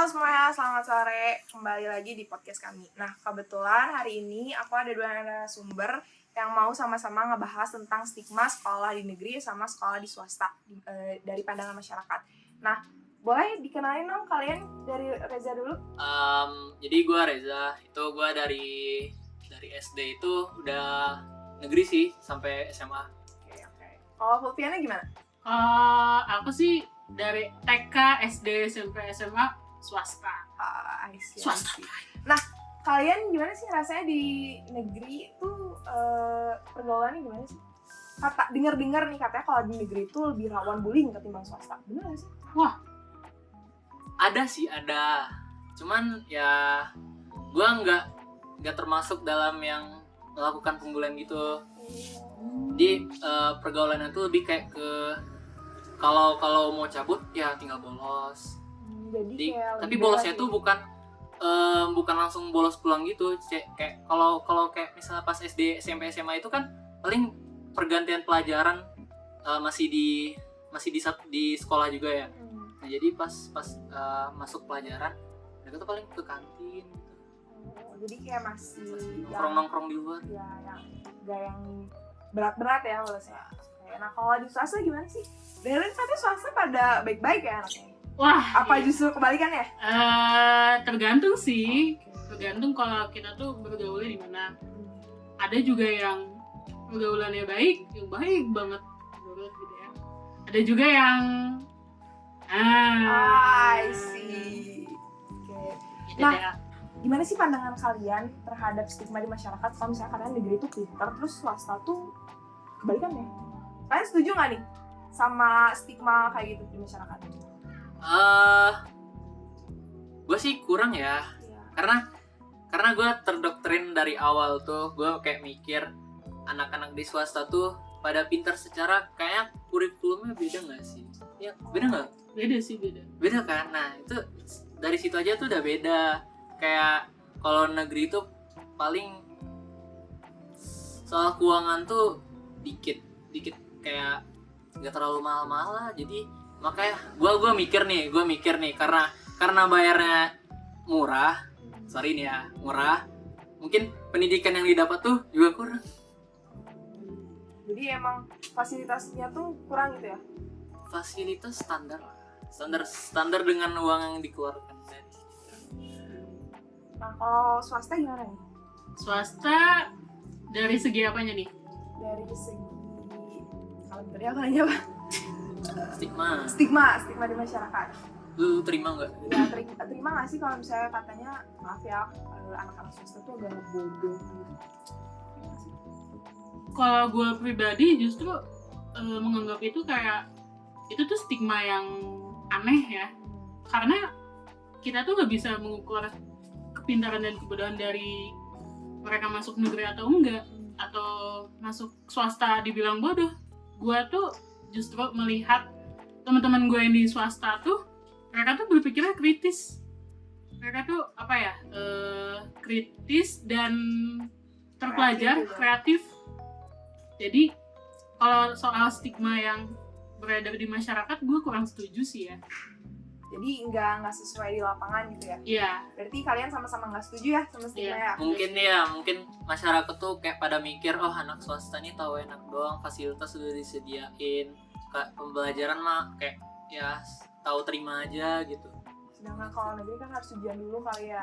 Halo semuanya, selamat sore. Kembali lagi di podcast kami. Nah, kebetulan hari ini aku ada dua narasumber yang mau sama-sama ngebahas tentang stigma sekolah di negeri sama sekolah di swasta dari pandangan masyarakat. Nah, boleh dikenalin dong kalian dari Reza dulu? Jadi gue Reza, itu gue dari SD itu udah negeri sih sampai SMA. Oke. Kalau Fulviana gimana? Aku sih dari TK, SD, SMP, SMA swasta. Swasta. Nah, kalian gimana sih rasanya di negeri itu pergaulannya gimana sih? Dengar-dengar nih katanya kalau di negeri itu lebih rawan bullying ketimbang swasta. Benar nggak sih? Wah, Ada. Cuman ya gue nggak termasuk dalam yang melakukan pembulian gitu. Jadi pergaulannya tuh lebih kayak ke kalau mau cabut ya tinggal bolos. Jadi tapi bolosnya tuh bukan langsung bolos pulang gitu. Kayak kalau kayak misalnya pas SD, SMP, SMA itu kan paling pergantian pelajaran masih di sekolah juga ya. Nah jadi pas masuk pelajaran mereka tuh paling ke kantin gitu. Jadi kayak masih nongkrong di luar. Ya, yang gak yang berat-berat ya bolosnya. Nah kalau di swasta gimana sih? Dari katanya swasta pada baik-baik ya anaknya. wah. Apa justru kebalikannya? Tergantung sih. Tergantung kalau kita tuh bergaulnya di mana. Ada juga yang pergaulannya baik, yang baik banget menurut gitu ya. Ada juga yang I see. Oke. gitu Nah, ya. gimana sih pandangan kalian terhadap stigma di masyarakat kalau misalnya kalian negeri itu pintar terus swasta tuh kebalikannya? Kalian setuju nggak nih sama stigma kayak gitu di masyarakat? Gue sih kurang ya. Karena gue terdoktrin dari awal tuh. Gue kayak mikir anak-anak di swasta tuh pada pintar secara kayak kurikulumnya beda nggak sih? Ya beda nggak? Beda kan? Nah itu dari situ aja tuh udah beda. Kayak kalau negeri itu paling soal keuangan tuh dikit kayak nggak terlalu mahal-mahal lah. Jadi makanya gue mikir nih karena bayarnya murah. Sorry nih ya, murah. Mungkin pendidikan yang didapat tuh juga kurang. Jadi emang fasilitasnya tuh kurang gitu ya? Fasilitas standar dengan uang yang dikeluarkan. Nah kalau swasta gimana nih? Swasta dari segi apanya nih? Dari segi kalau tadi aku nanya apa? Stigma di masyarakat. Lu terima nggak? Ya terima nggak sih kalau misalnya katanya maaf ya anak-anak swasta tuh agak bodoh gitu? Kalau gue pribadi justru menganggap itu kayak itu tuh stigma yang aneh ya, karena kita tuh nggak bisa mengukur kepintaran dan kebodohan dari mereka masuk negeri atau enggak, atau masuk swasta dibilang bodoh. Gue tuh justru melihat teman-teman gue yang di swasta tuh mereka tuh berpikirnya kritis, mereka tuh kritis dan terpelajar, kreatif. Jadi kalau soal stigma yang beredar di masyarakat, gue kurang setuju sih ya. Jadi nggak sesuai di lapangan gitu ya? Iya. Berarti kalian sama-sama nggak setuju ya sama stigma ya? Mungkin masyarakat tuh kayak pada mikir anak swasta nih tahu enak doang, fasilitas udah disediain, pembelajaran mah kayak ya tahu terima aja gitu. Sedangkan kalau negeri kan harus ujian dulu kali ya.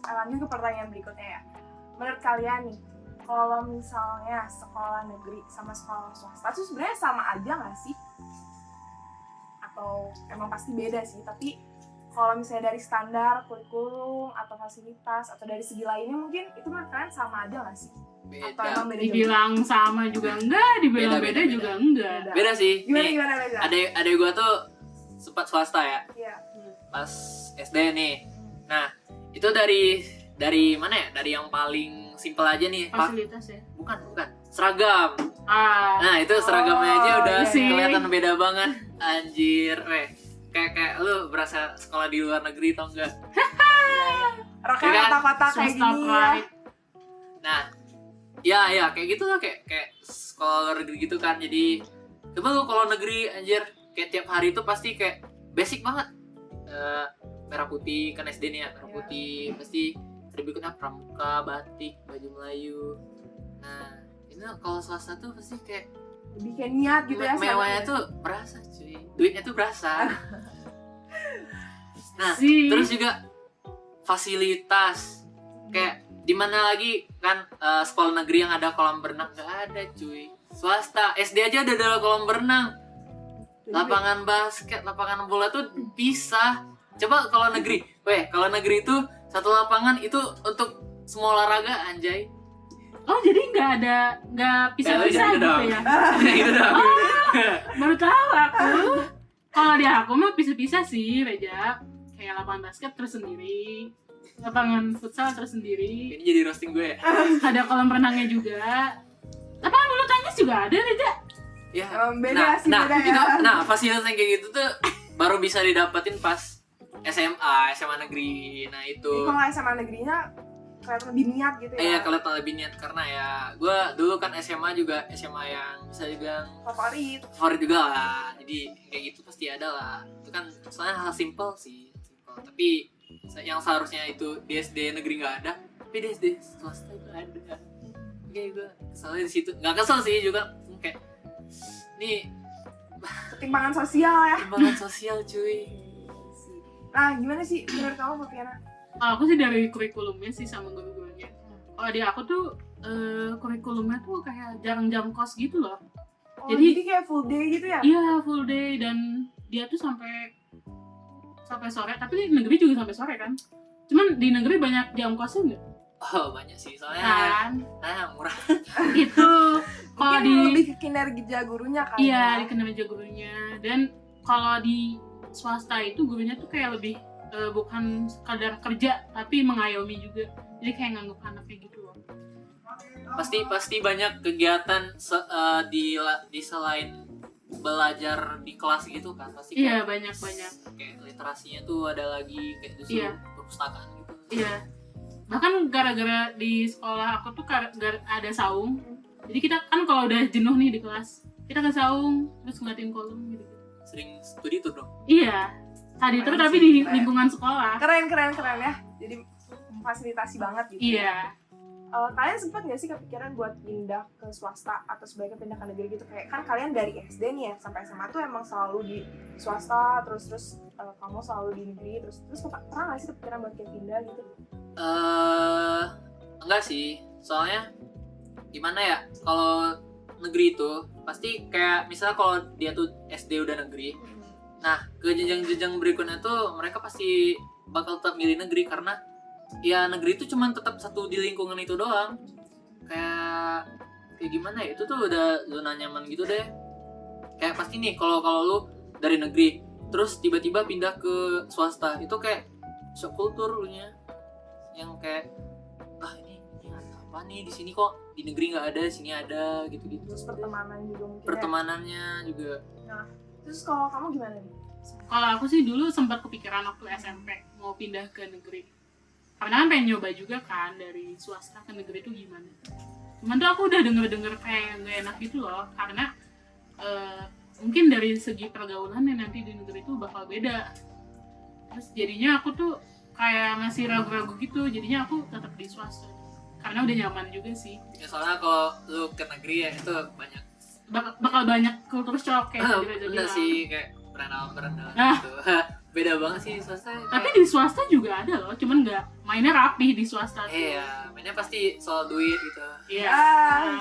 Lanjut ke pertanyaan berikutnya ya. Menurut kalian nih, kalau misalnya sekolah negeri sama sekolah swasta itu sebenarnya sama aja nggak sih? Atau emang pasti beda sih? Tapi kalau misalnya dari standar, kurikulum, atau fasilitas, atau dari segi lainnya mungkin itu menurut kalian sama aja nggak sih? Beda. Atau emang beda Dibilang sama juga enggak, dibilang beda juga enggak. Beda sih. Gimana beda? Adek gue tuh sempat swasta ya. Iya. Pas SD nih. Nah itu dari mana ya? Dari yang paling simpel aja nih. Fasilitas ya? Bukan. Seragam. Nah itu seragamnya aja udah sih. kelihatan beda banget. Anjir, kayak lu berasa sekolah di luar negeri tau enggak? Roknya kan? kotak-kotak kayak gini ya. Nah, ya kayak gitu lah, kayak sekolah luar negeri gitu kan. Jadi coba lu kalau negeri anjir kayak tiap hari itu pasti kayak basic banget. merah putih kan SD nih ya, merah putih pasti ada berikutnya pramuka, batik, baju Melayu. Nah ini kalau swasta tuh pasti kayak Lebih kayak niat gitu ya. mewahnya tuh berasa cuy, duitnya tuh berasa. Nah sih. terus juga fasilitas kayak di mana lagi kan, sekolah negeri yang ada kolam berenang nggak ada cuy. Swasta SD aja udah ada kolam berenang, lapangan basket, lapangan bola tuh pisah. Coba kalau negeri, kalau negeri itu satu lapangan itu untuk semua olahraga anjay. Oh jadi nggak pisah-pisah gitu ya? Gitu dong. Baru tahu aku. Kalau di aku mah pisah-pisah sih, Reja. Kayak lapangan basket tersendiri, lapangan futsal tersendiri. Ini jadi roasting gue ya. Ada kolam renangnya juga. Lapangan bulu tangkis juga ada, Reja. Ya. Beda sih, beda ya. Nah, fasilitas yang kayak gitu tuh baru bisa didapetin pas SMA negeri. Nah itu. Jadi kalau SMA negerinya kelihatan lebih niat gitu ya. Iya, kelihatan lebih niat karena ya gue dulu kan SMA juga SMA yang bisa dibilang favorit juga lah. Jadi kayak gitu pasti ada lah. Itu kan soalnya hal simple sih, simple. Tapi yang seharusnya itu di SD negeri nggak ada, tapi di SD swasta itu ada. Kayak gue kesalnya di situ. Nggak kesel sih juga, kayak nih Ketimpangan sosial ya. timbangan sosial cuy. Nah gimana sih menurut kamu Fafiana? Kalau aku sih dari kurikulumnya sih sama guru-gurunya. Kalau di aku tuh kurikulumnya tuh kayak jarang-jarang kos gitu loh. Oh, Jadi kayak full day gitu ya? Iya full day, dan dia tuh sampai sore. Tapi di negeri juga sampai sore kan. Cuman di negeri banyak jam kosnya nggak? Oh banyak sih soalnya Kan murah. itu. Kalau Mungkin di lebih ke kinerja gurunya kan? iya di kinerja gurunya. Dan kalau di swasta itu gurunya tuh kayak lebih bukan sekadar kerja tapi mengayomi juga. Jadi kayak nganggep anaknya gitu loh. Pasti banyak kegiatan di selain belajar di kelas gitu kan, pasti Iya kayak, banyak. kayak literasinya tuh ada lagi kayak justru Iya. perpustakaan gitu. Iya. Bahkan gara-gara di sekolah aku tuh ada saung. Jadi kita kan kalau udah jenuh nih di kelas, kita ke saung terus ngeliatin kolom gitu. Sering studi tuh dong. Iya. Tadi itu Keren tapi sih, di keren. lingkungan sekolah. Keren ya. Jadi memfasilitasi banget gitu. Iya. Kalian sempat nggak sih kepikiran buat pindah ke swasta atau sebaiknya pindah ke negeri gitu? Kayak kan kalian dari SD nih ya sampai SMA tuh emang selalu di swasta, terus kamu selalu di negeri, terus pernah nggak sih kepikiran buat kayak pindah gitu? Enggak sih, soalnya gimana ya, kalau negeri itu pasti kayak misalnya kalau dia tuh SD udah negeri, nah ke jenjang-jenjang berikutnya tuh mereka pasti bakal tetap milih negeri karena ya negeri itu cuma tetap satu di lingkungan itu doang. Kayak gimana ya, itu tuh udah zona nyaman gitu deh. Kayak pasti nih kalau lu dari negeri terus tiba-tiba pindah ke swasta, itu kayak shock culture lu nya, yang kayak ini ada apa nih di sini, kok di negeri nggak ada, di sini ada gitu-gitu. Terus pertemanan juga mungkin. Pertemanannya juga. Terus kalau kamu gimana nih? Kalau aku sih dulu sempat kepikiran waktu SMP mau pindah ke negeri. Karena kan pengen nyoba juga kan dari swasta ke negeri itu gimana. Cuman tuh aku udah denger kayak gak enak gitu loh. Karena mungkin dari segi pergaulannya nanti di negeri itu bakal beda. Terus jadinya aku tuh kayak masih ragu-ragu gitu. Jadinya aku tetap di swasta. Karena udah nyaman juga sih. Ya soalnya kalau lu ke negeri ya itu banyak Bakal banyak kultur shock kayak tadi Reza bener bilang. sih, kayak berenang Nah. gitu. Beda banget sih di swasta. Tapi di swasta juga ada loh, cuman nggak mainnya rapi di swasta tuh. Iya, mainnya pasti soal duit gitu. Iya.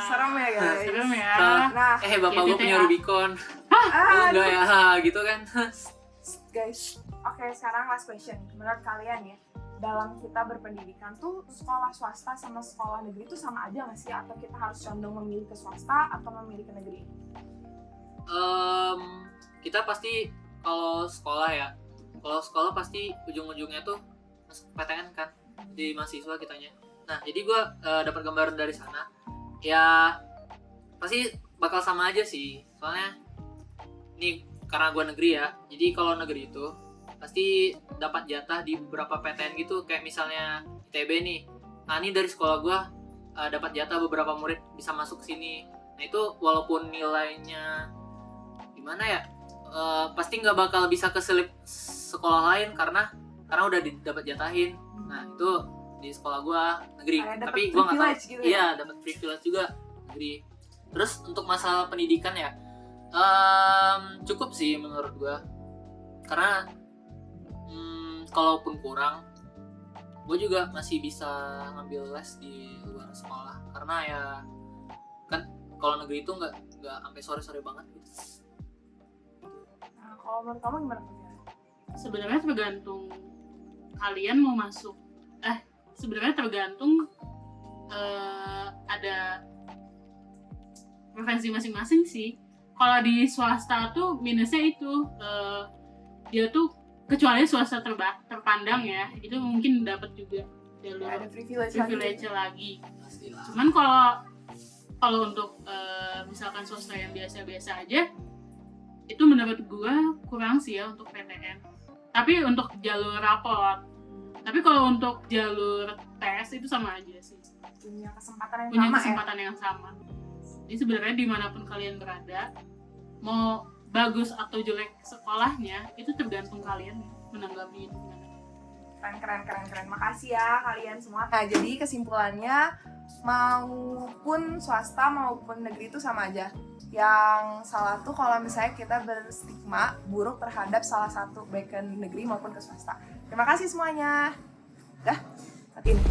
Serem ya guys. Serem ya. Nah, Bapak gue GTTA. punya Rubicon. Lu enggak ya, gitu kan. guys, oke sekarang last question. Menurut kalian ya, dalam kita berpendidikan tuh sekolah swasta sama sekolah negeri itu sama aja nggak sih? Atau kita harus condong memilih ke swasta atau memilih ke negeri? Kita pasti kalau sekolah pasti ujung-ujungnya tuh masuk PTN kan, di mahasiswa kitanya. Nah jadi gue dapat gambaran dari sana ya pasti bakal sama aja sih, soalnya ini karena gue negeri ya, jadi kalau negeri itu pasti dapat jatah di beberapa PTN gitu, kayak misalnya ITB nih, nah ini dari sekolah gue dapat jatah beberapa murid bisa masuk sini. Nah itu walaupun nilainya gimana ya, pasti nggak bakal bisa keselip sekolah lain karena karena udah dapat jatahin. Nah itu di sekolah gue negeri, Kayak dapet tapi gue nggak tahu. privilege gitu ya? Iya, dapat privilege juga negeri. Terus untuk masalah pendidikan ya, cukup sih menurut gue, karena kalaupun kurang, gue juga masih bisa ngambil les di luar sekolah, karena ya kan kalau negeri itu nggak sampai sore banget gitu. Nah, kalau menurut kamu gimana? Sebenarnya tergantung kalian mau masuk. Sebenarnya tergantung ada preferensi masing-masing sih. Kalau di swasta tuh minusnya itu dia tuh kecuali swasta terpandang ya, itu mungkin dapat juga jalur Ada privilege lagi. Pastilah. Cuman kalau untuk misalkan swasta yang biasa-biasa aja, itu menurut gua kurang sih ya untuk PTN. Tapi untuk jalur raport. Tapi kalau untuk jalur tes itu sama aja sih. punya kesempatan yang Punya sama kesempatan yang sama. Jadi sebenarnya dimanapun kalian berada, mau bagus atau jelek sekolahnya, itu tergantung kalian menanggapi itu. Keren. Makasih ya kalian semua. Nah, jadi kesimpulannya maupun swasta maupun negeri itu sama aja. Yang salah tuh kalau misalnya kita berstigma buruk terhadap salah satu baik ke negeri maupun ke swasta. Terima kasih semuanya. Dah, matiin.